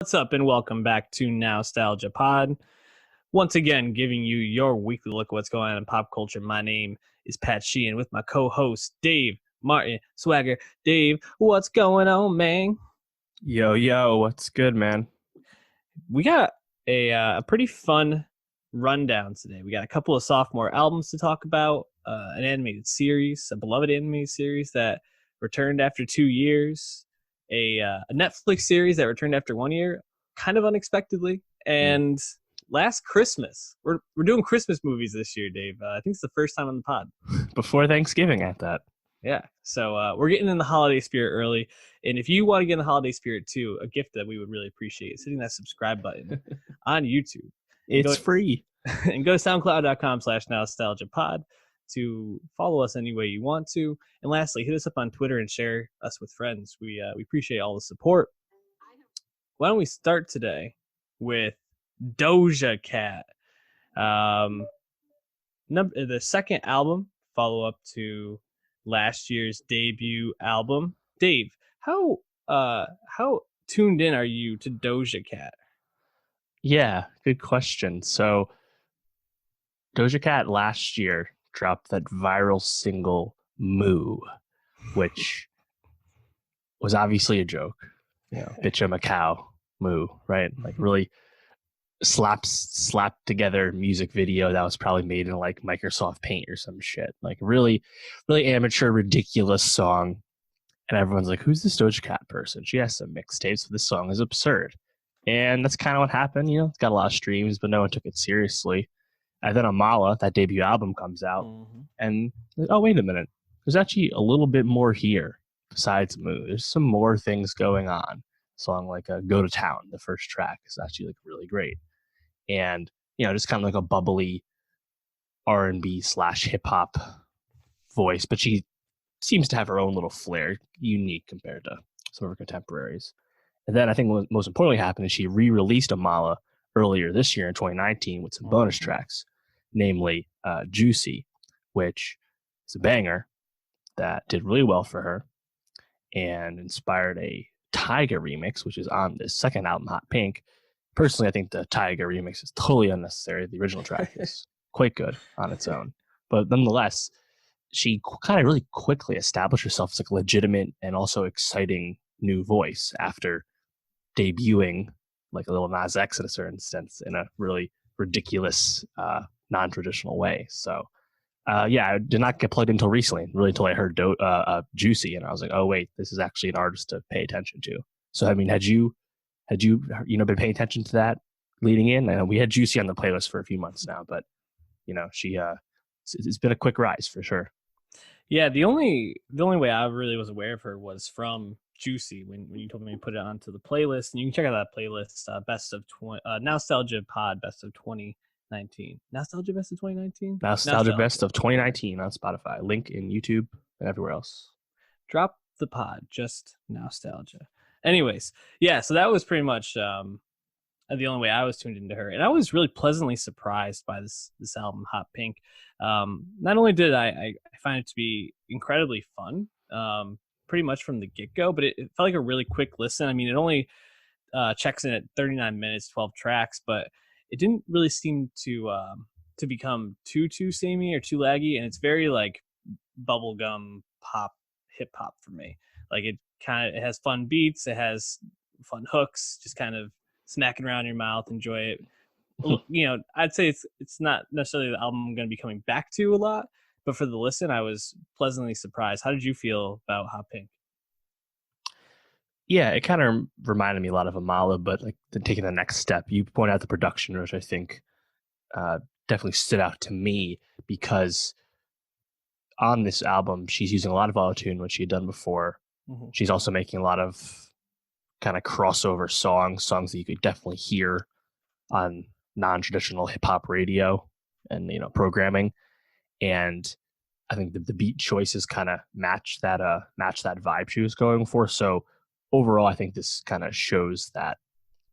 What's up, and welcome back to Nowstalgia Pod. Once again, giving you your weekly look at what's going on in pop culture. My name is Pat Sheehan with my co-host Dave Martin Swagger. Dave, what's going on, man? Yo, what's good, man? We got a pretty fun rundown today. We got a couple of sophomore albums to talk about, an animated series, a beloved animated series that returned after 2 years, a Netflix series that returned after 1 year, kind of unexpectedly, and last Christmas. We're doing Christmas movies this year, Dave. I think it's the first time on the pod. Before Thanksgiving at that. Yeah, so we're getting in the holiday spirit early, and if you want to get in the holiday spirit too, a gift that we would really appreciate is hitting that subscribe button on YouTube. It's free. And go to soundcloud.com/nostalgiapod to follow us any way you want to. And lastly, hit us up on Twitter and share us with friends. We appreciate all the support. Why don't we start today with Doja Cat, the second album, follow up to last year's debut album. Dave, how tuned in are you to Doja Cat? Yeah, good question. So Doja Cat last year dropped that viral single Moo, which was obviously a joke. Bitch, I'm a cow, moo, right? Like really slapped together music video that was probably made in like Microsoft Paint or some shit. Like really amateur, ridiculous song. And everyone's like, who's this Doja Cat person? She has some mixtapes, but this song is absurd. And that's kind of what happened. It's got a lot of streams, but no one took it seriously. And then Amala, that debut album, comes out. And, oh, wait a minute. There's actually a little bit more here besides Moo. There's some more things going on. A song like Go to Town, the first track, is actually like really great. And, just kind of like a bubbly R&B / hip hop voice. But she seems to have her own little flair, unique compared to some of her contemporaries. And then I think what most importantly happened is she re-released Amala earlier this year in 2019 with some bonus tracks, namely Juicy, which is a banger that did really well for her and inspired a Tyga remix, which is on this second album, Hot Pink. Personally, I think the Tyga remix is totally unnecessary. The original track is quite good on its own. But nonetheless, she kind of really quickly established herself as like a legitimate and also exciting new voice after debuting like a little Nas X in a certain sense in a really ridiculous, non-traditional way. So, I did not get plugged until recently, really until I heard Juicy, and I was like, oh wait, this is actually an artist to pay attention to. So, I mean, had you been paying attention to that leading in? I know we had Juicy on the playlist for a few months now, but she it's been a quick rise for sure. Yeah, the only way I really was aware of her was from Juicy when you told me to put it onto the playlist, and you can check out that playlist, best of Nostalgia Pod best of 2019. Nostalgia best of 2019. Nostalgia best of 2019 on Spotify. Link in YouTube and everywhere else. Drop the pod, just Nostalgia. Anyways, yeah, so that was pretty much the only way I was tuned into her, and I was really pleasantly surprised by this album, Hot Pink. Not only did I find it to be incredibly fun, pretty much from the get-go, but it felt like a really quick listen. I mean, it only checks in at 39 minutes, 12 tracks, but it didn't really seem to become too samey or too laggy, and it's very like bubblegum pop, hip hop for me. Like it has fun beats, it has fun hooks, just kind of smacking around your mouth, enjoy it. I'd say it's not necessarily the album I'm going to be coming back to a lot, but for the listen, I was pleasantly surprised. How did you feel about Hot Pink? Yeah, it kind of reminded me a lot of Amala, but like taking the next step. You point out the production, which I think definitely stood out to me, because on this album, she's using a lot of autotune, which she had done before. Mm-hmm. She's also making a lot of kind of crossover songs that you could definitely hear on non-traditional hip-hop radio and programming. And I think the beat choices kind of match that vibe she was going for. So overall, I think this kind of shows that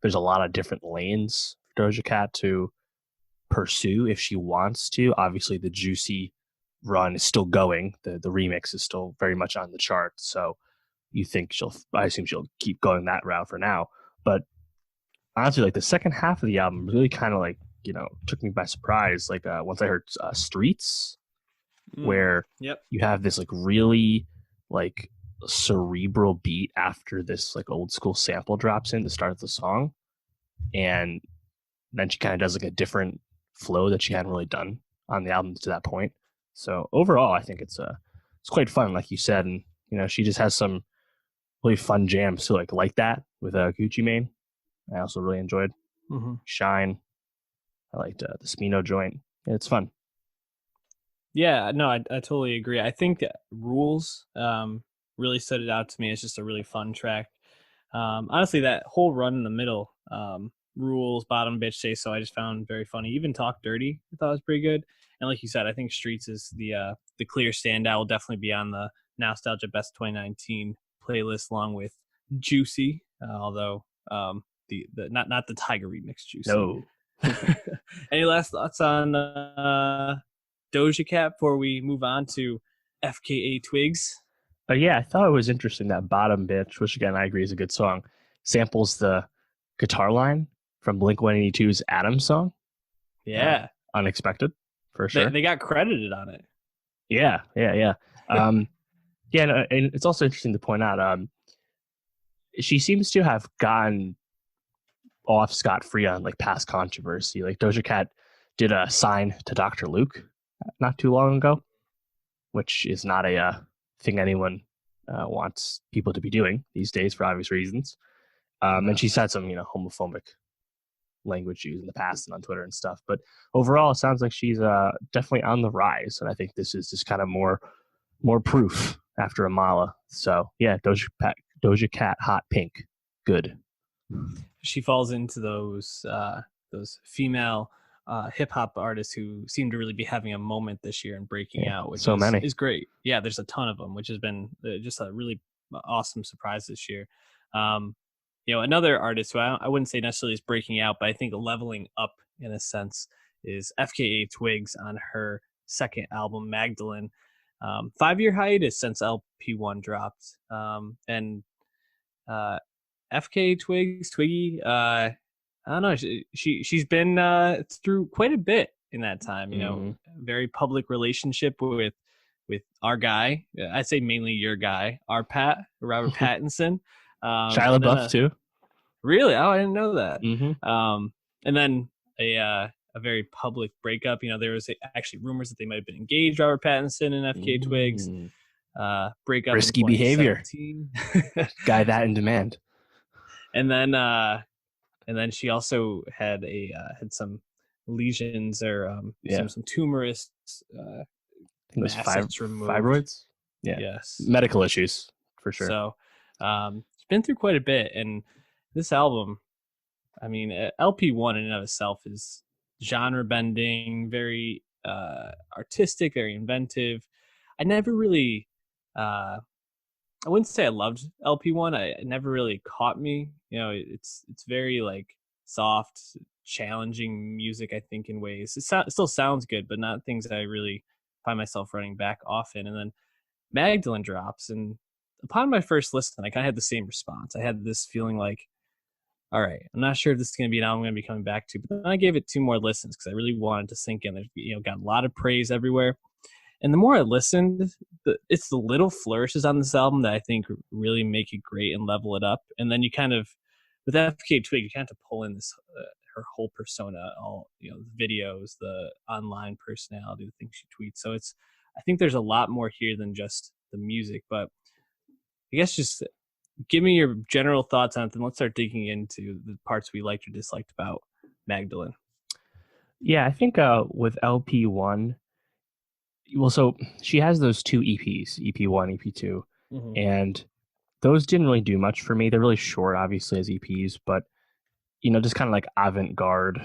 there's a lot of different lanes for Doja Cat to pursue if she wants to. Obviously, the Juicy run is still going. The remix is still very much on the chart. So I assume she'll keep going that route for now. But honestly, like the second half of the album really kind of like, took me by surprise. Like once I heard Streets, Mm. where Yep. you have this like really like cerebral beat after this like old school sample drops in to start the song, and then she kind of does like a different flow that she hadn't really done on the album to that point. So overall, I think it's quite fun, like you said, and she just has some really fun jams too, like that with Gucci Mane. I also really enjoyed Hmm. Shine. I liked the Smino joint. Yeah, it's fun. Yeah, no, I totally agree. I think Rules really stood it out to me. It's just a really fun track. Honestly, that whole run in the middle, Rules, Bottom Bitch, Say So, I just found very funny. Even Talk Dirty, I thought was pretty good. And like you said, I think Streets is the clear standout. Will definitely be on the Nostalgia Best 2019 playlist along with Juicy, although the not the Tiger remix Juicy. No. Any last thoughts on Doja Cat before we move on to FKA Twigs? But yeah, I thought it was interesting that Bottom Bitch, which again I agree is a good song, samples the guitar line from Blink 182's Adam song. Uh, Yeah, Unexpected, for they sure. they got credited on it. Yeah, yeah, yeah. Um, yeah, and it's also interesting to point out she seems to have gotten off scot free on like past controversy. Like Doja Cat did a sign to Dr. Luke not too long ago, which is not a thing anyone wants people to be doing these days for obvious reasons. And No. she's had some, homophobic language used in the past and on Twitter and stuff. But overall, it sounds like she's definitely on the rise, and I think this is just kind of more proof after Amala. So yeah, Doja Cat, hot pink, good. She falls into those female hip hop artists who seem to really be having a moment this year and breaking Yeah, out, which so is many. is great. Yeah, there's a ton of them, which has been just a really awesome surprise this year. Um, another artist who I wouldn't say necessarily is breaking out, but I think leveling up in a sense is FKA Twigs on her second album, Magdalene. 5 year hiatus since LP1 dropped. And FK Twigs, Twiggy, I don't know. She's been through quite a bit in that time. Mm-hmm. Very public relationship with our guy. I say mainly your guy, our Pat, Robert Pattinson. Shia And then LaBeouf too. really, oh, I didn't know that. Mm-hmm. And then a very public breakup. There was actually rumors that they might have been engaged, Robert Pattinson and FK Twigs. Mm. Breakup in Risky behavior. 2017. Guy that in demand. and then she also had some lesions or Yeah. some tumorous I think it was masses removed. fibroids. Yeah. Yes. Medical issues for sure. So it's been through quite a bit, and this album, I mean, LP1 in and of itself is genre bending, very artistic, very inventive. I never really I wouldn't say I loved LP1. It never really caught me. It's very like soft, challenging music. I think in ways it still sounds good, but not things that I really find myself running back often. And then Magdalene drops, and upon my first listen, I kind of had the same response. I had this feeling like, all right, I'm not sure if this is going to be an album I'm going to be coming back to, but then I gave it 2 more listens because I really wanted to sink in. There's got a lot of praise everywhere. And the more I listened, it's the little flourishes on this album that I think really make it great and level it up. And then you kind of, with FK Twig, you kind of have to pull in this her whole persona, all the videos, the online personality, the things she tweets. So I think there's a lot more here than just the music. But I guess just give me your general thoughts on it, and let's start digging into the parts we liked or disliked about Magdalene. Yeah, I think with LP1, well, so she has those 2 EPs, EP1, EP2, Mm-hmm. and those didn't really do much for me. They're really short, obviously, as EPs, but just kind of like avant-garde,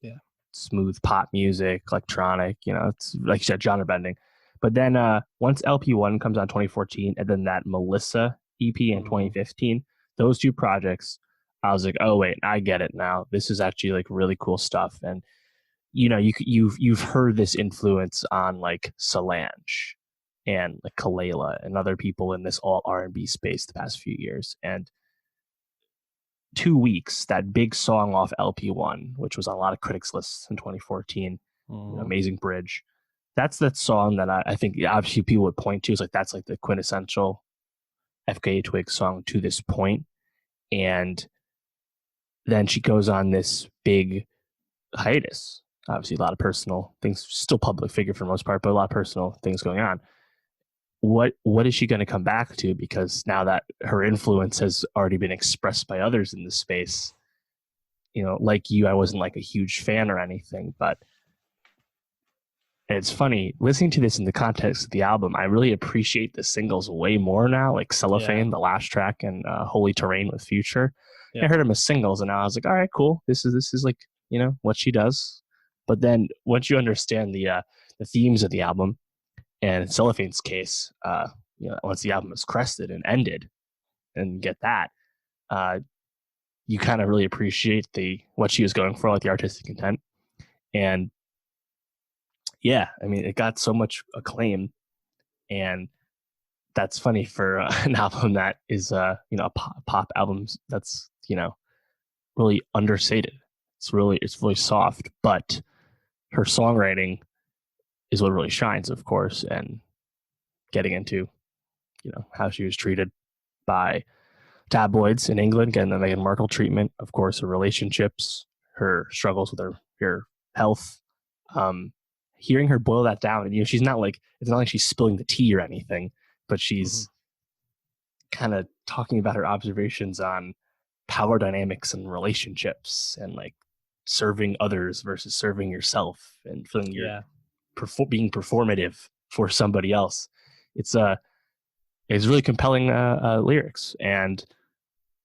Yeah. smooth pop music, electronic. It's like you said, genre bending. But then once LP1 comes out 2014, and then that Melissa EP in 2015, those 2 projects, I was like, oh wait, I get it now. This is actually like really cool stuff, and you've heard this influence on like Solange and like Kalela and other people in this all R&B space the past few years, and 2 weeks, that big song off LP1, which was on a lot of critics lists in 2014, Mhm. Amazing Bridge. That's that song that I think obviously people would point to. Is like that's like the quintessential FKA Twigs song to this point. And then she goes on this big hiatus. Obviously, a lot of personal things, still public figure for the most part, but a lot of personal things going on. What is she going to come back to? Because now that her influence has already been expressed by others in the space, like you, I wasn't like a huge fan or anything, but it's funny listening to this in the context of the album. I really appreciate the singles way more now, like Yeah. Cellophane, the last track, and Holy Terrain with Future. I Yep. heard them as singles, and I was like, all right, cool. This is like what she does. But then once you understand the themes of the album, and in Cellophane's case, once the album is crested and ended, and get that, uh, you kind of really appreciate what she was going for, like the artistic intent. And yeah, I mean, it got so much acclaim, and that's funny for an album that is a pop album that's really understated. It's really soft, but her songwriting is what really shines, of course, and getting into how she was treated by tabloids in England, getting the Meghan Markle treatment, of course, her relationships, her struggles with her health. Um, Hearing her boil that down, and she's not like it's not like she's spilling the tea or anything, but Mhm. she's kind of talking about her observations on power dynamics and relationships, and like serving others versus serving yourself, and feeling you're Yeah. being performative for somebody else. It's really compelling lyrics, and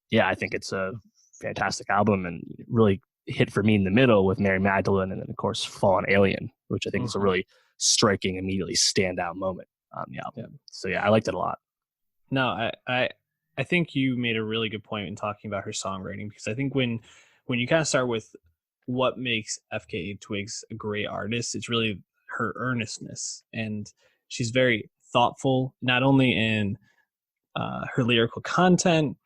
yeah, I think it's a fantastic album, and really hit for me in the middle with Mary Magdalene, and then of course Fallen Alien, which I think is a Mhm. really striking, immediately standout moment on the Yeah. album. So yeah, I liked it a lot. No, I think you made a really good point in talking about her songwriting, because I think when you kind of start with what makes FKA Twigs a great artist, it's really her earnestness, and she's very thoughtful, not only in her lyrical content,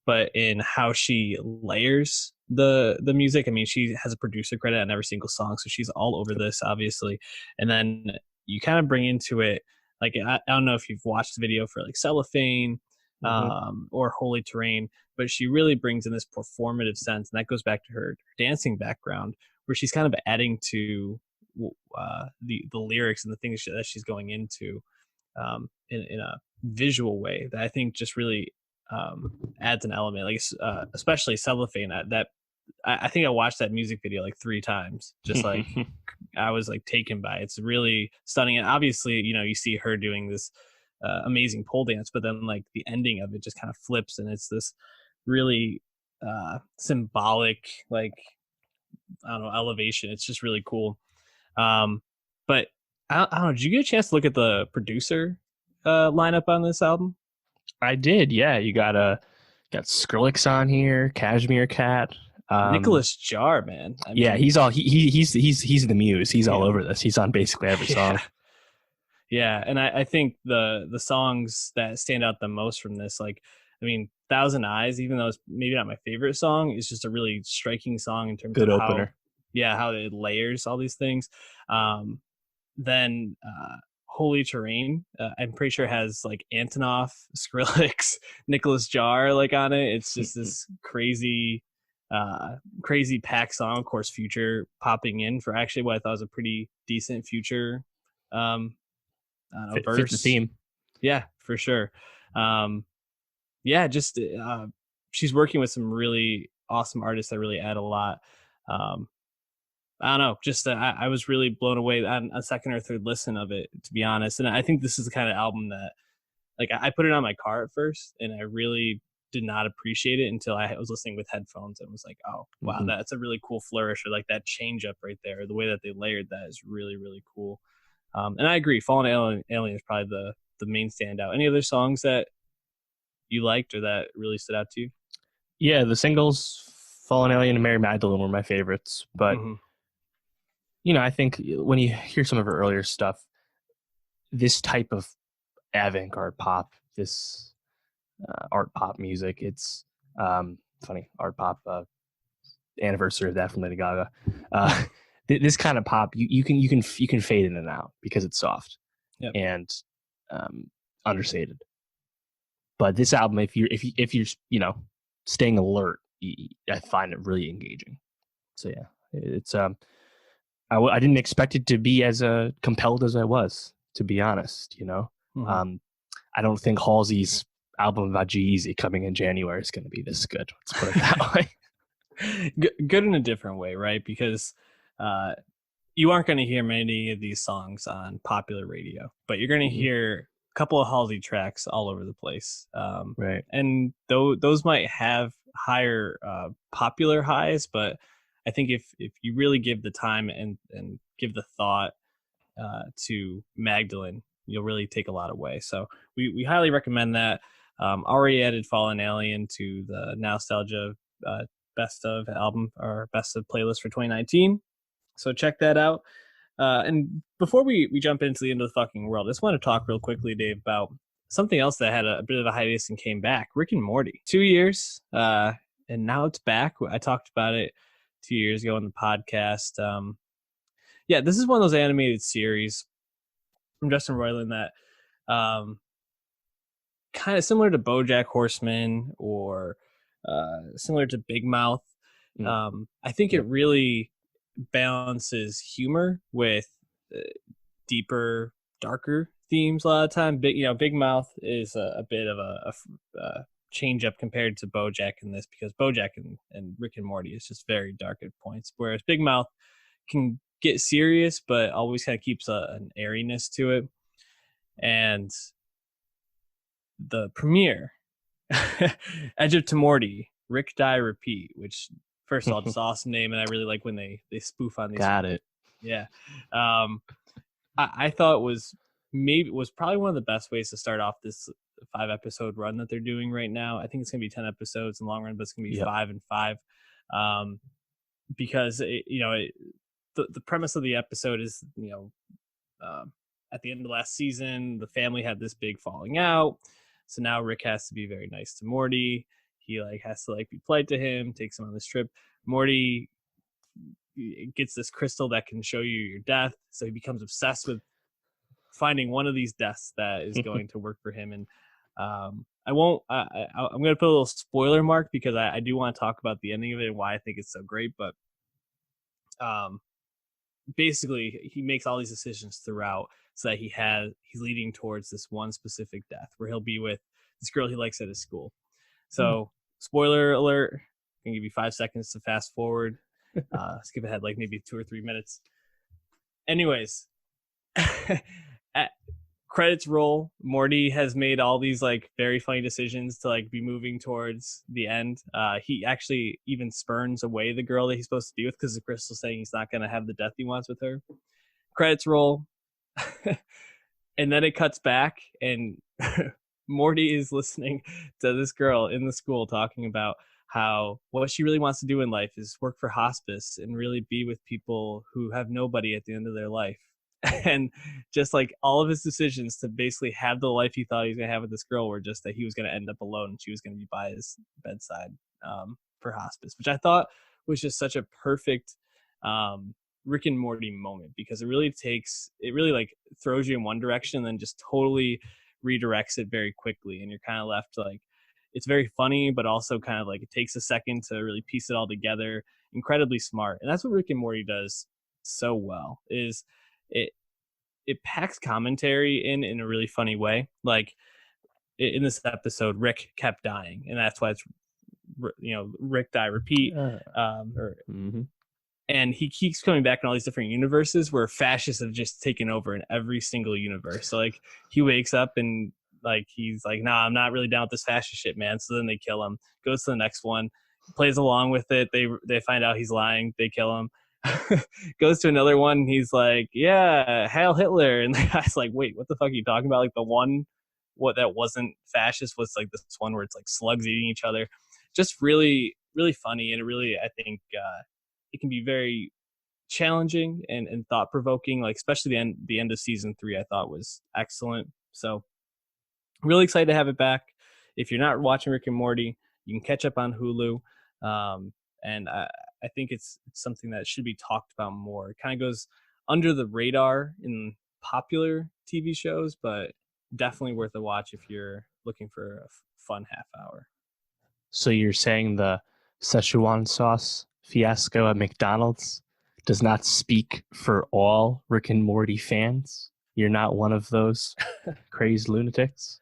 but in how she layers the music. I mean, she has a producer credit on every single song, so she's all over this, obviously. And then you kind of bring into it, like I don't know if you've watched the video for like Cellophane, Mm-hmm. or Holy Terrain, but she really brings in this performative sense, and that goes back to her dancing background, where she's kind of adding to the lyrics and the things that she's going into, in a visual way that I think just really adds an element, like especially Cellophane. That I think I watched that music video like 3 times, just like I was like taken by it. It's really stunning, and obviously, you see her doing this amazing pole dance, but then like the ending of it just kind of flips, and it's this really symbolic, like, I don't know, elevation. It's just really cool. Um, but I don't know. Did you get a chance to look at the producer lineup on this album? I did, yeah. You got Skrillex on here, Cashmere Cat. Nicholas Jar, man. I Yeah, mean, he's the muse. He's all yeah, over this. He's on basically every yeah, song. yeah. And I think the songs that stand out the most from this, like, I mean, Thousand Eyes, even though it's maybe not my favorite song, is just a really striking song in terms of Good how, opener. yeah, how it layers all these things. Um, then Holy Terrain, I'm pretty sure has like Antonov, Skrillex, Nicholas Jar like on it. It's just this crazy pack song. Of course, Future popping in for actually what I thought was a pretty decent Future, um, I don't know, Fit the verse. theme. Yeah, for sure. Um, yeah, just she's working with some really awesome artists that really add a lot. Um, I don't know, just I was really blown away on a second or third listen of it, to be honest. And I think this is the kind of album that, like, I put it on my car at first, and I really did not appreciate it until I was listening with headphones and was like, oh wow, Mm-hmm. that's a really cool flourish, or like that change up right there. The way that they layered that is really really cool. And I agree, Fallen Alien is probably the main standout. Any other songs that you liked or that really stood out to you? Yeah, the singles Fallen Alien and Mary Magdalene were my favorites. But, Mm-hmm. I think when you hear some of her earlier stuff, this type of avant garde pop, this art pop music, it's funny art pop anniversary of that from Lady Gaga. Uh, this kind of pop, you can fade in and out because it's soft Yep. and understated. But this album, if you're staying alert, I find it really engaging. So yeah, it's I didn't expect it to be as compelled as I was, to be honest. Mm-hmm. I don't think Halsey's album about G-Eazy coming in January is going to be this good. Let's put it that way. Good in a different way, right? Because you aren't going to hear many of these songs on popular radio, but you're going to hear a couple of Halsey tracks all over the place. Right. And those might have higher popular highs, but I think if you really give the time and give the thought to Magdalene, you'll really take a lot away. So we highly recommend that. Already added Fallen Alien to the Nowstalgia best of album or best of playlist for 2019. So check that out. And before we jump into the end of the fucking world, I just want to talk real quickly, Dave, about something else that had a bit of a hiatus and came back. Rick and Morty. 2 years, and now it's back. I talked about it 2 years ago on the podcast. Yeah, this is one of those animated series from Justin Roiland that kind of similar to BoJack Horseman or similar to Big Mouth. I think it really balances humor with deeper, darker themes a lot of time. Big Mouth is a bit of a change up compared to BoJack in this, because BoJack and Rick and Morty is just very dark at points, whereas Big Mouth can get serious but always kind of keeps an airiness to it. And the premiere, Edge of Morty, Rick Die Repeat, which first of all, just awesome name, and I really like when they spoof on these. Got it. Yeah. I thought was probably one of the best ways to start off this 5-episode run that they're doing right now. I think it's gonna be 10 episodes in the long run, but it's gonna be 5 and 5. Because the premise of the episode is, at the end of the last season, the family had this big falling out. So now Rick has to be very nice to Morty. He has to be polite to him, takes him on this trip. Morty gets this crystal that can show you your death. So he becomes obsessed with finding one of these deaths that is going to work for him. And I'm going to put a little spoiler mark because I do want to talk about the ending of it and why I think it's so great. But basically he makes all these decisions throughout so that he's leading towards this one specific death where he'll be with this girl he likes at his school. So spoiler alert, I'm gonna give you 5 seconds to fast forward, skip ahead maybe 2 or 3 minutes. Anyways, credits roll. Morty has made all these very funny decisions to be moving towards the end. He actually even spurns away the girl that he's supposed to be with because the crystal's saying he's not going to have the death he wants with her. Credits roll. And then it cuts back and Morty is listening to this girl in the school talking about how what she really wants to do in life is work for hospice and really be with people who have nobody at the end of their life. And just all of his decisions to basically have the life he thought he was going to have with this girl were just that he was going to end up alone and she was going to be by his bedside for hospice, which I thought was just such a perfect Rick and Morty moment, because it really throws you in one direction and then just totally redirects it very quickly. And you're kind of left it's very funny, but also kind of it takes a second to really piece it all together. Incredibly smart. And that's what Rick and Morty does so well, is it packs commentary in a really funny way. In this episode, Rick kept dying, and that's why it's Rick Die Repeat. And he keeps coming back in all these different universes where fascists have just taken over in every single universe. So he wakes up and he's nah, I'm not really down with this fascist shit, man. So then they kill him. Goes to the next one, plays along with it. They find out he's lying. They kill him. Goes to another one. He's yeah, Heil Hitler. And the guy's wait, what the fuck are you talking about? The one that wasn't fascist was this one where it's slugs eating each other. Just really, really funny. And it really, I think, it can be very challenging and thought provoking. Especially the end of season 3, I thought was excellent. So really excited to have it back. If you're not watching Rick and Morty, you can catch up on Hulu. And I think it's something that should be talked about more. It kind of goes under the radar in popular TV shows, but definitely worth a watch if you're looking for a fun half hour. So you're saying the Szechuan sauce fiasco at McDonald's does not speak for all Rick and Morty fans? You're not one of those crazed lunatics?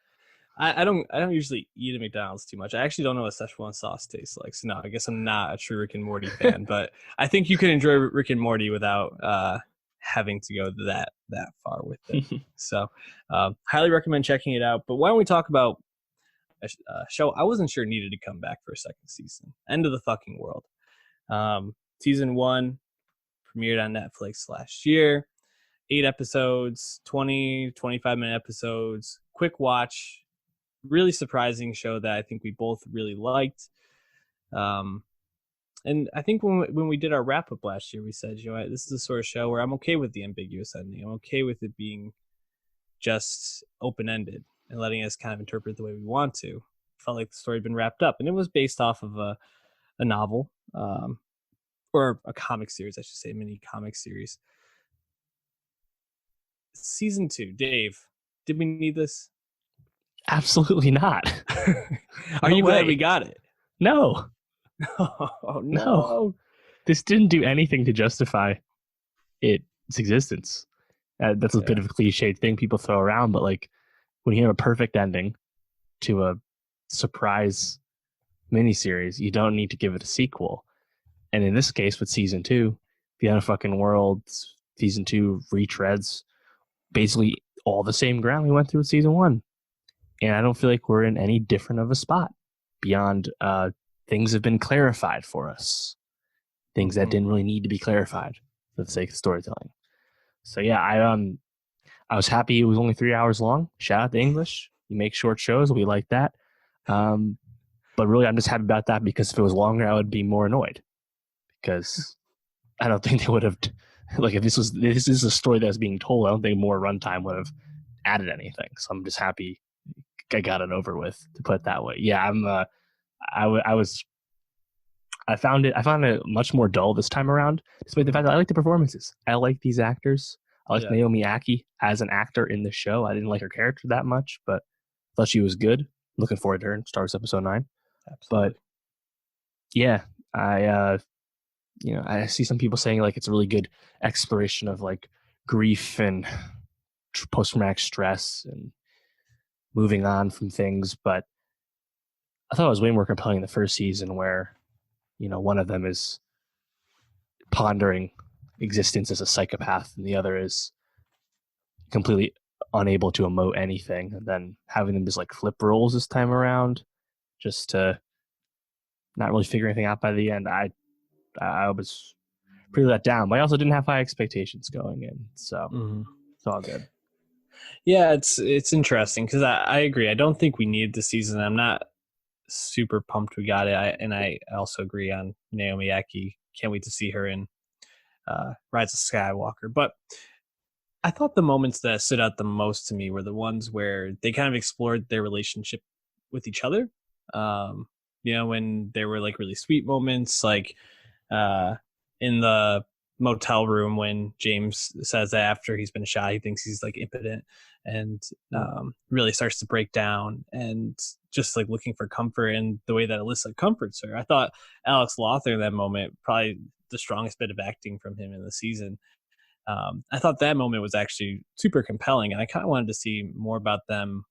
I don't usually eat at McDonald's too much. I actually don't know what Szechuan sauce tastes like. So no, I guess I'm not a true Rick and Morty fan. But I think you can enjoy Rick and Morty without having to go that far with it. So highly recommend checking it out. But why don't we talk about a show I wasn't sure needed to come back for a second season? End of the fucking world. Season 1 premiered on Netflix last year. 8 episodes, 25-minute episodes, quick watch. Really surprising show that I think we both really liked. And I think when we did our wrap up last year, we said, this is the sort of show where I'm okay with the ambiguous ending. I'm okay with it being just open ended and letting us kind of interpret the way we want to. Felt like the story had been wrapped up, and it was based off of a novel, or a comic series, I should say, a mini comic series. Season 2, Dave, did we need this? Absolutely not. Are you glad we got it? No. Oh, no. This didn't do anything to justify its existence. That's a bit of a cliched thing people throw around, but like when you have a perfect ending to a surprise miniseries, you don't need to give it a sequel. And in this case, with season 2, the Unfucking World season 2 retreads basically all the same ground we went through with season 1. And I don't feel like we're in any different of a spot beyond things have been clarified for us. Things that didn't really need to be clarified for the sake of storytelling. So yeah, I was happy it was only 3 hours long. Shout out to English. You make short shows. We like that. But really, I'm just happy about that because if it was longer, I would be more annoyed. Because I don't think they would have, like, if this is a story that's being told, I don't think more runtime would have added anything. So I'm just happy I got it over with, to put it that way. Yeah, I found it much more dull this time around, despite the fact that I like the performances. I like these actors. I like Naomi Ackie as an actor in the show. I didn't like her character that much, but I thought she was good. Looking forward to her in Star Wars Episode 9. Absolutely. But yeah, I see some people saying like it's a really good exploration of like grief and post-traumatic stress and moving on from things, but I thought it was way more compelling in the first season where, one of them is pondering existence as a psychopath and the other is completely unable to emote anything, and then having them just like flip roles this time around just to not really figure anything out by the end. I was pretty let down, but I also didn't have high expectations going in, so it's all good. Yeah, it's interesting because I agree. I don't think we needed the season. I'm not super pumped we got it. I also agree on Naomi Ackie. Can't wait to see her in Rise of Skywalker. But I thought the moments that stood out the most to me were the ones where they kind of explored their relationship with each other. When there were like really sweet moments, like in the motel room when James says that after he's been shot, he thinks he's like impotent and really starts to break down and just like looking for comfort, and the way that Alyssa comforts her. I thought Alex Lothar in that moment, probably the strongest bit of acting from him in the season. I thought that moment was actually super compelling, and I kind of wanted to see more about them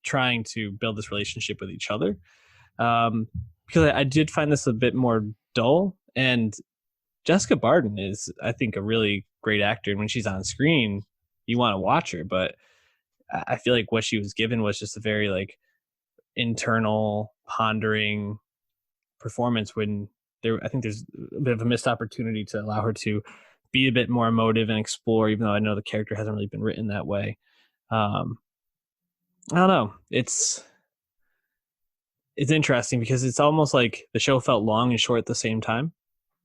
trying to build this relationship with each other, because I did find this a bit more dull. And Jessica Barden is, I think, a really great actor, and when she's on screen, you want to watch her. But I feel like what she was given was just a very like internal, pondering performance. When I think there's a bit of a missed opportunity to allow her to be a bit more emotive and explore, even though I know the character hasn't really been written that way. I don't know. It's interesting because it's almost like the show felt long and short at the same time,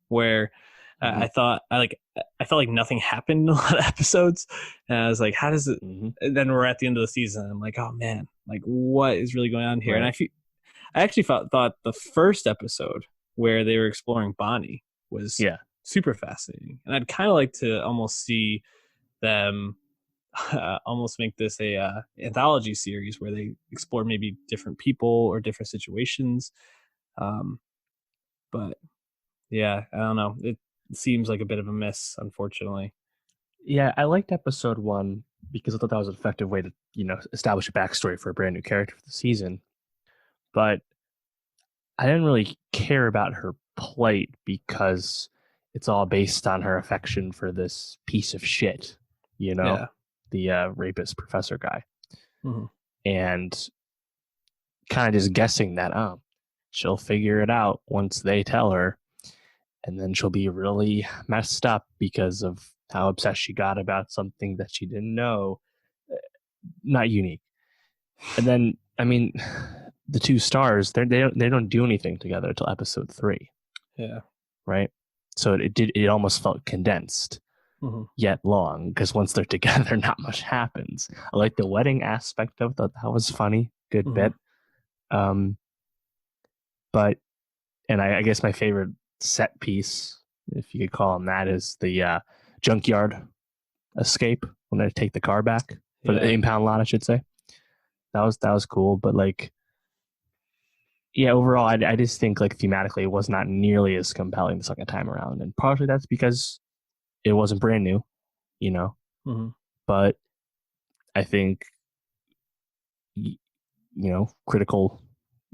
where I felt like nothing happened in a lot of episodes, and I was like, how does it? And then we're at the end of the season, and I'm like, oh man, like what is really going on here? Right. And I actually thought the first episode where they were exploring Bonnie was Yeah. super fascinating, and I'd kind of like to almost see them almost make this a anthology series where they explore maybe different people or different situations. Um, but yeah, I don't know. It seems like a bit of a miss, unfortunately. Yeah, I liked episode one because I thought that was an effective way to, establish a backstory for a brand new character for the season. But I didn't really care about her plight because it's all based on her affection for this piece of shit, Yeah. the rapist professor guy. Hmm. And kind of just guessing that, she'll figure it out once they tell her. And then she'll be really messed up because of how obsessed she got about something that she didn't know. Not unique. And then, I mean, the two stars, they don't do anything together until episode 3. Yeah. Right? So it almost felt condensed, Hmm. yet long, because once they're together, not much happens. I like the wedding aspect of that. That was funny, good Hmm. bit. Um, but and I guess my favorite set piece, if you could call them that, is the junkyard escape when they take the car back for the Yeah. impound lot, I should say. That was cool, but like, yeah, overall, I just think like thematically it was not nearly as compelling the second time around, and partially that's because it wasn't brand new, you know. Hmm. But I think critical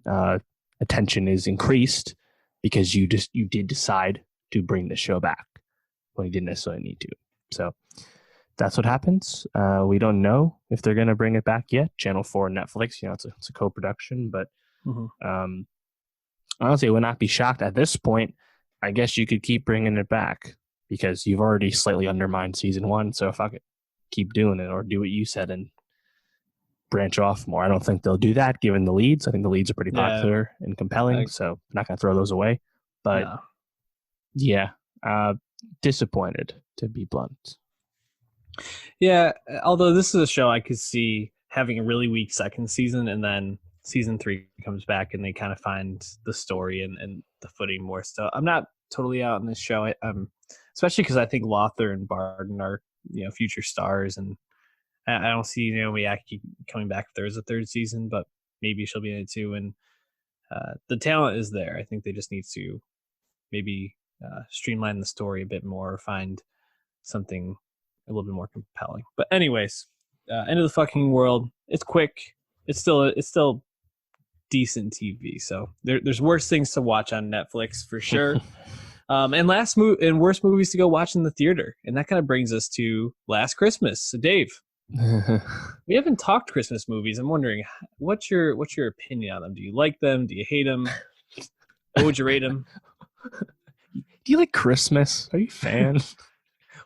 uh, attention is increased because you did decide to bring the show back when you didn't necessarily need to. So that's what happens. We don't know if they're going to bring it back yet. Channel 4 and Netflix, it's a co-production, but Hmm. um, honestly, I would not be shocked at this point. I guess you could keep bringing it back because you've already slightly undermined season 1. So fuck it, keep doing it or do what you said and branch off more. I don't think they'll do that given the leads. I think the leads are pretty Yeah. popular and compelling, so I'm not going to throw those away. But No. yeah, disappointed to be blunt. Yeah. Although this is a show I could see having a really weak second season, and then season 3 comes back and they kind of find the story and the footing more. So I'm not totally out on this show. Especially because I think Lothar and Barden are future stars, and I don't see Naomi Aki coming back if there is a third season, but maybe she'll be in it too. And the talent is there. I think they just need to maybe streamline the story a bit more, or find something a little bit more compelling. But anyways, end of the fucking world. It's quick. It's still decent TV. So there's worse things to watch on Netflix for sure. And worst movies to go watch in the theater. And that kind of brings us to Last Christmas. So Dave, we haven't talked Christmas movies. I'm wondering what's your opinion on them? Do you like them? Do you hate them? What would you rate them? Do you like Christmas? Are you a fan?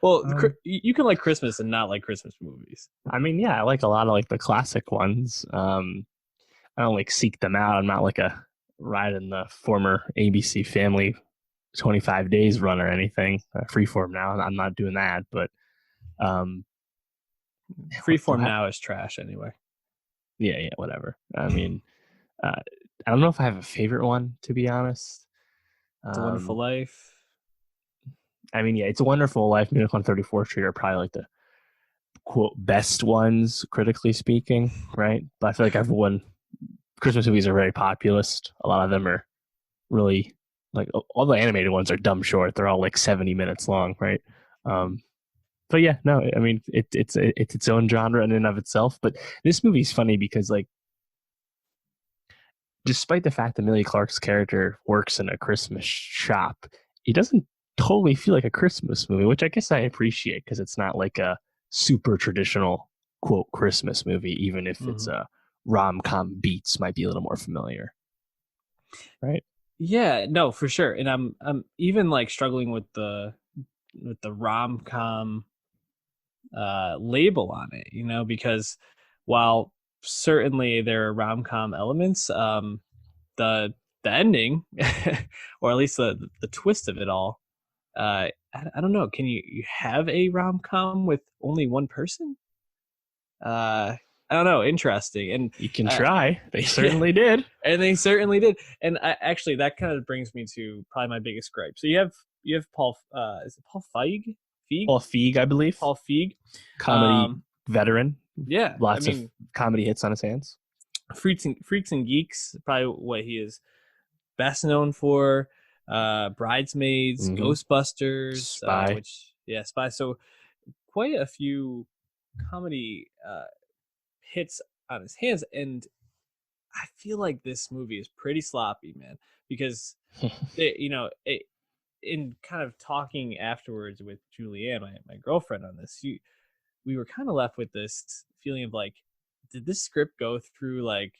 Well, you can like Christmas and not like Christmas movies. I mean, yeah, I like a lot of like the classic ones. I don't like seek them out. I'm not like a ride in the former ABC Family 25 Days run or anything. Freeform now. I'm not doing that, but Freeform now is trash anyway. Yeah, whatever. I mean, I don't know if I have a favorite one, to be honest. It's a Wonderful Life. I mean, yeah, It's a Wonderful Life. Miracle on 34th Street are probably like the quote best ones, critically speaking, right? But I feel like everyone, Christmas movies are very populist. A lot of them are really like all the animated ones are dumb short. They're all like 70 minutes long, right? But yeah, no, I mean it's its own genre in and of itself. But this movie's funny because like, despite the fact that Emilia Clarke's character works in a Christmas shop, it doesn't totally feel like a Christmas movie, which I guess I appreciate because it's not like a super traditional quote Christmas movie, even if it's a rom-com beats might be a little more familiar, right? Yeah, no, for sure. And I'm even like struggling with the rom-com label on it, because while certainly there are rom-com elements, the ending or at least the twist of it all, I don't know, can you have a rom-com with only one person? I I don't know, interesting. And You can try. They certainly did. and they certainly did. And actually, that kind of brings me to probably my biggest gripe. So you have Paul. Is it Paul Feig? Paul Feig, I believe. Paul Feig, Comedy veteron. Yeah, Lots of comedy hits on his hands. Freaks and Geeks, probably what he is best known for. Bridesmaids, Ghostbusters, Spy. Spy. So quite a few comedy hits on his hands, and I feel like this movie is pretty sloppy, man, because in kind of talking afterwards with Julianne, my girlfriend, on this, we were kind of left with this feeling of like, did this script go through like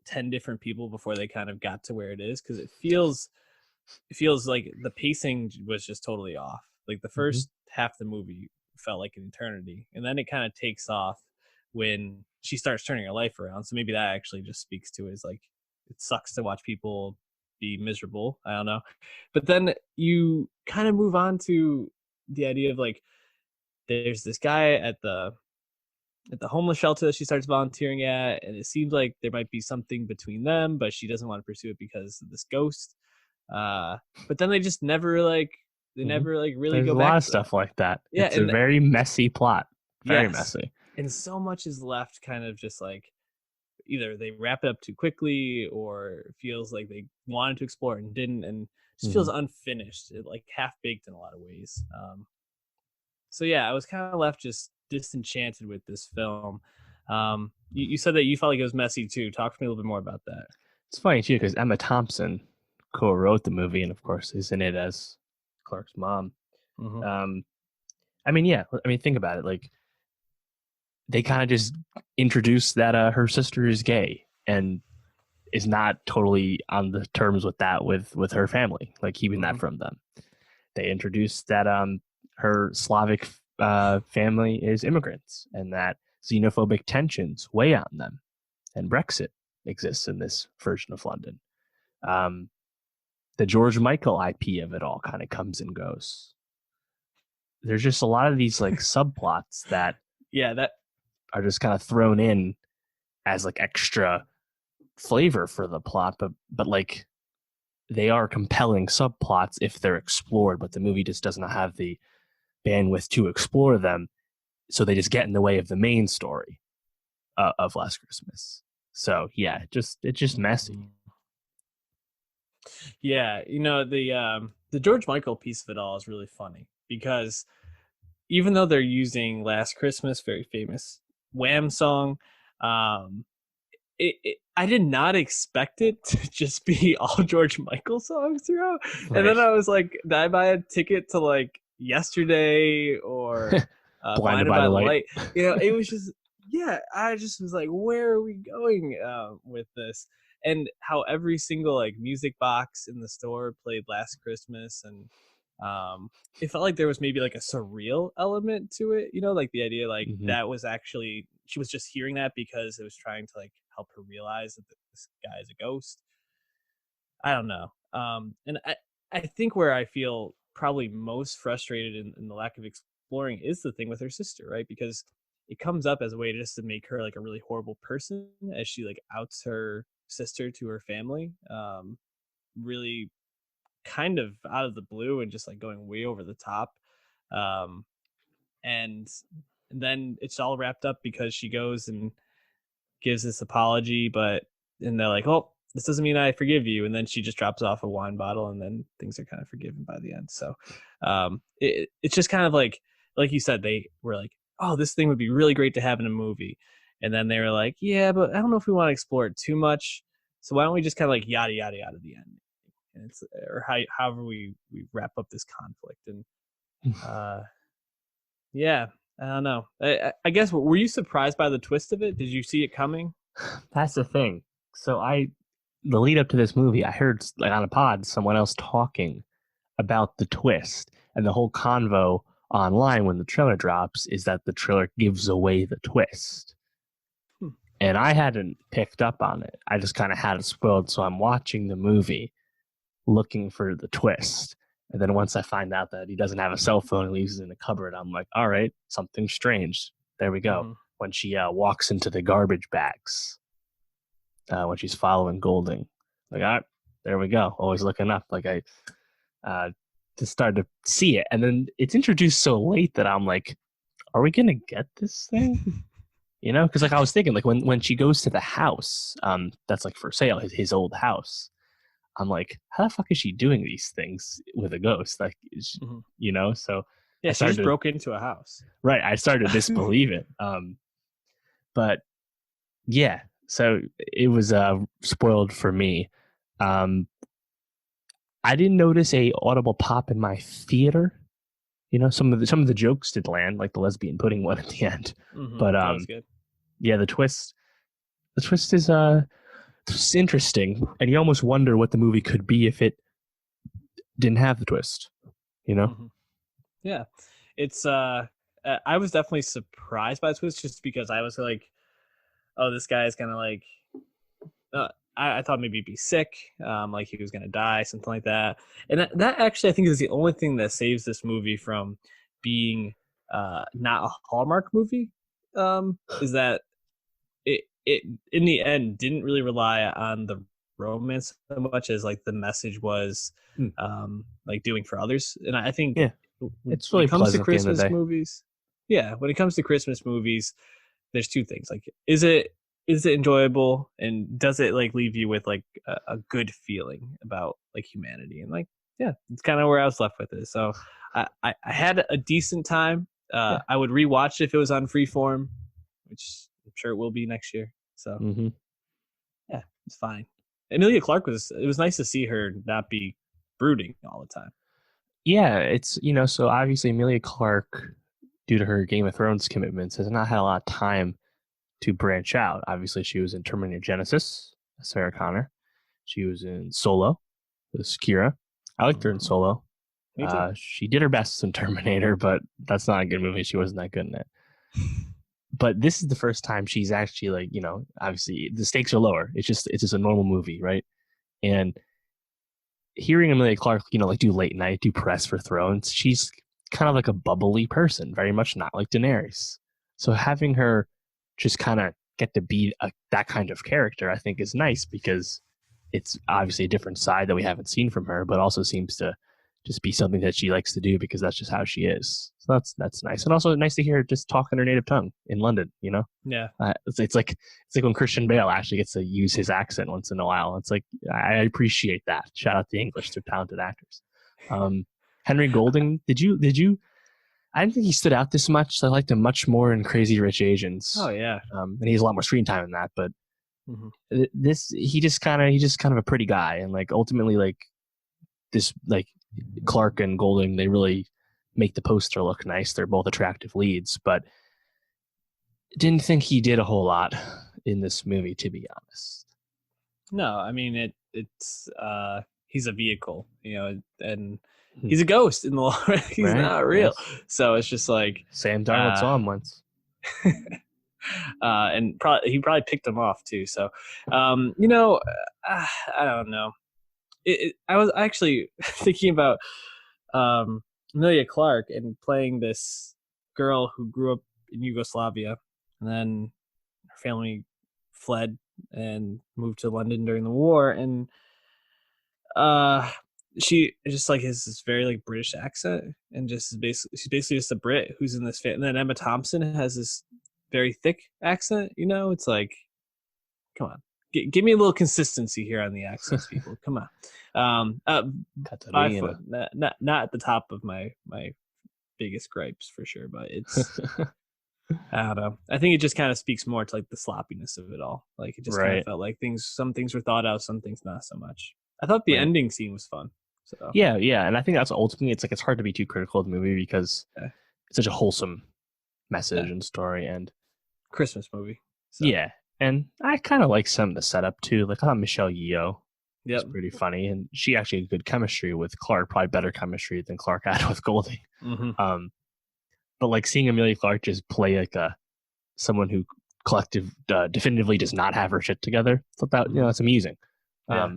10 different people before they kind of got to where it is? Because it feels like the pacing was just totally off. Like the first half of the movie felt like an eternity, and then it kind of takes off when she starts turning her life around. So maybe that actually just speaks to it, is like, it sucks to watch people be miserable. I don't know. But then you kind of move on to the idea of like, there's this guy at the homeless shelter that she starts volunteering at, and it seems like there might be something between them, but she doesn't want to pursue it because of this ghost. But then they just never like never like really There's go a back lot of to stuff like that. Yeah, It's a very messy plot. Very yes. messy. And so much is left kind of just like, either they wrap it up too quickly, or it feels like they wanted to explore it and didn't, and just feels unfinished, like half baked in a lot of ways. So yeah, I was kind of left just disenchanted with this film. You said that you felt like it was messy too. Talk to me a little bit more about that. It's funny too, because Emma Thompson co-wrote the movie, and of course is in it as Clark's mom. I mean, think about it. Like, they kind of just introduced that her sister is gay and is not totally on the terms with that with her family, like keeping that from them. They introduced that her Slavic family is immigrants, and that xenophobic tensions weigh on them, and Brexit exists in this version of London. The George Michael IP of it all kind of comes and goes. There's just a lot of these like subplots that are just kind of thrown in as like extra flavor for the plot, but like, they are compelling subplots if they're explored, but the movie just doesn't have the bandwidth to explore them, so they just get in the way of the main story of Last Christmas. So yeah, it's just messy. Yeah, the George Michael piece of it all is really funny, because even though they're using Last Christmas, very famous Wham song, I did not expect it to just be all George Michael songs throughout. Right. And then I was like, did I buy a ticket to like Yesterday or Blinded by the Light? It was just, I just was like, where are we going with this? And how every single like music box in the store played Last Christmas, and it felt like there was maybe like a surreal element to it, like the idea like that was actually, she was just hearing that because it was trying to like help her realize that this guy is a ghost. I don't know. And I think where I feel probably most frustrated in the lack of exploring is the thing with her sister, right? Because it comes up as a way just to make her like a really horrible person, as she like outs her sister to her family, really kind of out of the blue and just like going way over the top. And then it's all wrapped up because she goes and gives this apology, and they're like, oh, this doesn't mean I forgive you. And then she just drops off a wine bottle, and then things are kind of forgiven by the end. So it's just kind of like you said, they were like, oh, this thing would be really great to have in a movie. And then they were like, yeah, but I don't know if we want to explore it too much. So why don't we just kind of like yada, yada, yada the end? And it's, or however we wrap up this conflict. And yeah, I don't know. I guess, were you surprised by the twist of it? Did you see it coming? That's the thing. So the lead up to this movie, I heard like on a pod someone else talking about the twist, and the whole convo online when the trailer drops is that the trailer gives away the twist. And I hadn't picked up on it. I just kind of had it spoiled, so I'm watching the movie looking for the twist. And then once I find out that he doesn't have a cell phone and leaves it in the cupboard, I'm like, all right, something strange. There we go. when she walks into the garbage bags when she's following Golding. Like, all right, there we go. Always looking up. Like I just started to see it, and then it's introduced so late that I'm like, are we gonna get this thing? You know, because like I was thinking, like when she goes to the house, that's like for sale, his old house. I'm like, how the fuck is she doing these things with a ghost? Like, you know, so yeah, I she just started broke into a house. right. I started to disbelieve it. But yeah, so it was spoiled for me. I didn't notice a audible pop in my theater. You know, some of the jokes did land, like the lesbian pudding one at the end. But That was good. yeah, the twist is it's interesting, and you almost wonder what the movie could be if it didn't have the twist. You know? Yeah, it's I was definitely surprised by the twist just because I was like, oh, this guy is kind of like, I thought maybe he'd be sick, like he was gonna die, something like that. And that actually I think is the only thing that saves this movie from being not a Hallmark movie. Is that it in the end didn't really rely on the romance so much as like the message was like doing for others. And I think Yeah, when it's really it comes to pleasant at the end of the Christmas day. movies, yeah, when it comes to Christmas movies, there's two things. Like, is it enjoyable, and does it like leave you with like a good feeling about like humanity? And like, yeah, it's kind of where I was left with it. So I had a decent time. Yeah. I would rewatch if it was on Freeform, which I'm sure it will be next year. So yeah, it's fine. Emilia Clarke it was nice to see her not be brooding all the time. Yeah, it's so obviously Emilia Clarke, due to her Game of Thrones commitments, has not had a lot of time to branch out. Obviously, she was in Terminator Genesis, Sarah Connor. She was in Solo, with Kira. I liked her in Solo. Me too. She did her best in Terminator, but that's not a good movie. She wasn't that good in it. But this is the first time she's actually like, obviously the stakes are lower. It's just a normal movie, right? And hearing Emilia Clarke, like do late night, do press for Thrones, she's kind of like a bubbly person, very much not like Daenerys. So having her just kind of get to be that kind of character, I think is nice because it's obviously a different side that we haven't seen from her, but also seems to just be something that she likes to do because that's just how she is. So that's nice, and also nice to hear her just talk in her native tongue in London. Yeah. It's like when Christian Bale actually gets to use his accent once in a while. It's like I appreciate that. Shout out the English; they're talented actors. Henry Golding, did you? I didn't think he stood out this much. I liked him much more in Crazy Rich Asians. Oh yeah. And he has a lot more screen time in that, but this he just kind of a pretty guy, and like ultimately like this like Clarke and Golding, they really make the poster look nice. They're both attractive leads, but didn't think he did a whole lot in this movie, to be honest. No, I mean it's he's a vehicle, and he's a ghost in the law. He's Right? not real. Yes. So it's just like Sam Darnold saw him once. and he probably picked him off too. So I don't know. I was actually thinking about Emilia Clarke and playing this girl who grew up in Yugoslavia, and then her family fled and moved to London during the war, and she just like has this very like British accent, and she's basically just a Brit who's in this and then Emma Thompson has this very thick accent. It's like, come on, give me a little consistency here on the accents, people. Come on. 5 foot, not at the top of my biggest gripes for sure, but it's I don't know. I think it just kind of speaks more to like the sloppiness of it all. Like it just kind of felt like some things were thought out, some things not so much. I thought the ending scene was fun. So yeah, and I think that's ultimately it's hard to be too critical of the movie because it's such a wholesome message and story and Christmas movie. So. Yeah, and I kind of like some of the setup too. Like I thought Michelle Yeoh was Yep. pretty funny, and she actually had good chemistry with Clarke, probably better chemistry than Clarke had with Golding. But like seeing Emilia Clarke just play like someone who definitively does not have her shit together, I thought that that's amusing. Yeah.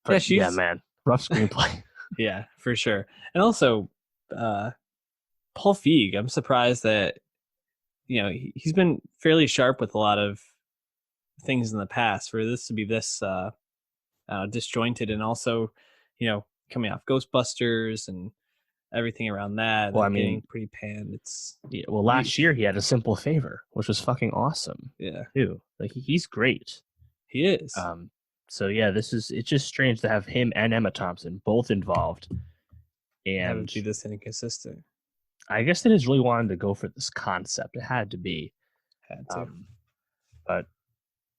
Man, rough screenplay. Yeah, for sure. And also, Paul Feig, I'm surprised that he's been fairly sharp with a lot of things in the past. For this to be this disjointed, and also, coming off Ghostbusters and everything around that, Well, I and mean, getting pretty panned. It's yeah, well, last year he had A Simple Favor, which was fucking awesome. Yeah, Too. Like he's great. he is. So yeah, it's just strange to have him and Emma Thompson both involved. Have And it be this inconsistent. I guess they just really wanted to go for this concept. It had to be. Had to. But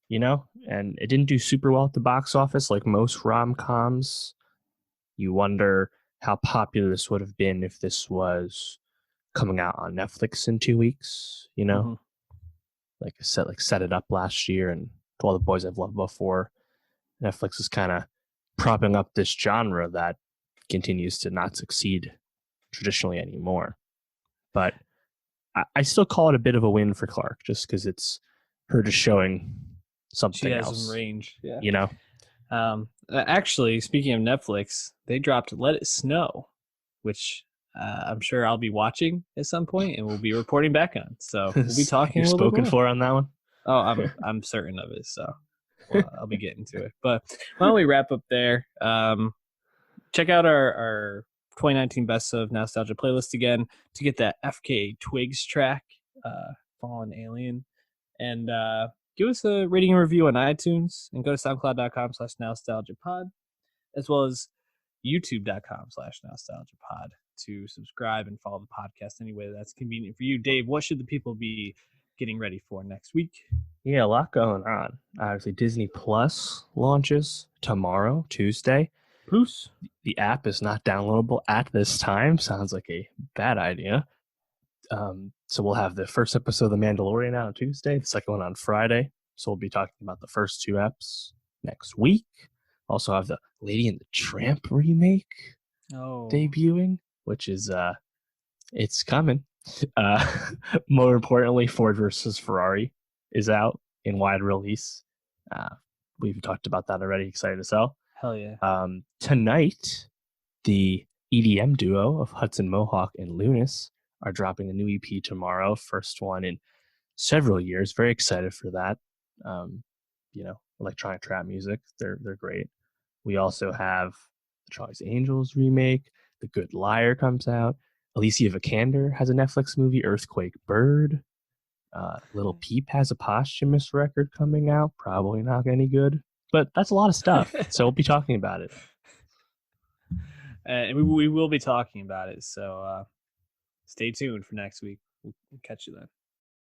and it didn't do super well at the box office like most rom-coms. You wonder how popular this would have been if this was coming out on Netflix in 2 weeks, Mhm. like set it up last year, and To All the Boys I've Loved Before. Netflix is kind of propping up this genre that continues to not succeed traditionally anymore. But I still call it a bit of a win for Clarke, just because it's her just showing something She has else. some range. Yeah. Actually, speaking of Netflix, they dropped Let It Snow, which I'm sure I'll be watching at some point, and we'll be reporting back on. So we'll be talking. You're a little spoken bit more. for on that one. Oh, I'm certain of it. So I'll be getting to it. But why don't we wrap up there? Check out our 2019 Best of Nowstalgia playlist again to get that FKA Twigs track, Fallen Alien, and give us a rating and review on iTunes, and go to soundcloud.com/nostalgiapod, as well as youtube.com/nostalgiapod to subscribe and follow the podcast any way that's convenient for you. Dave, what should the people be getting ready for next week? Yeah, a lot going on. Obviously, Disney Plus launches tomorrow, Tuesday. Bruce. The app is not downloadable at this time. Sounds like a bad idea. So we'll have the first episode of The Mandalorian out on Tuesday, the second one on Friday. So we'll be talking about the first 2 eps next week. Also have the Lady and the Tramp remake debuting, which is it's coming. More importantly, Ford versus Ferrari is out in wide release. We've talked about that already. Excited to sell. Hell yeah. Tonight, the EDM duo of Hudson Mohawk and Lunas are dropping a new EP tomorrow. First one in several years. Very excited for that. Electronic trap music. They're great. We also have the Charlie's Angels remake. The Good Liar comes out. Alicia Vikander has a Netflix movie, Earthquake Bird. Little Peep has a posthumous record coming out. Probably not any good, but that's a lot of stuff. So we'll be talking about it. And we will be talking about it. So stay tuned for next week. We'll catch you then.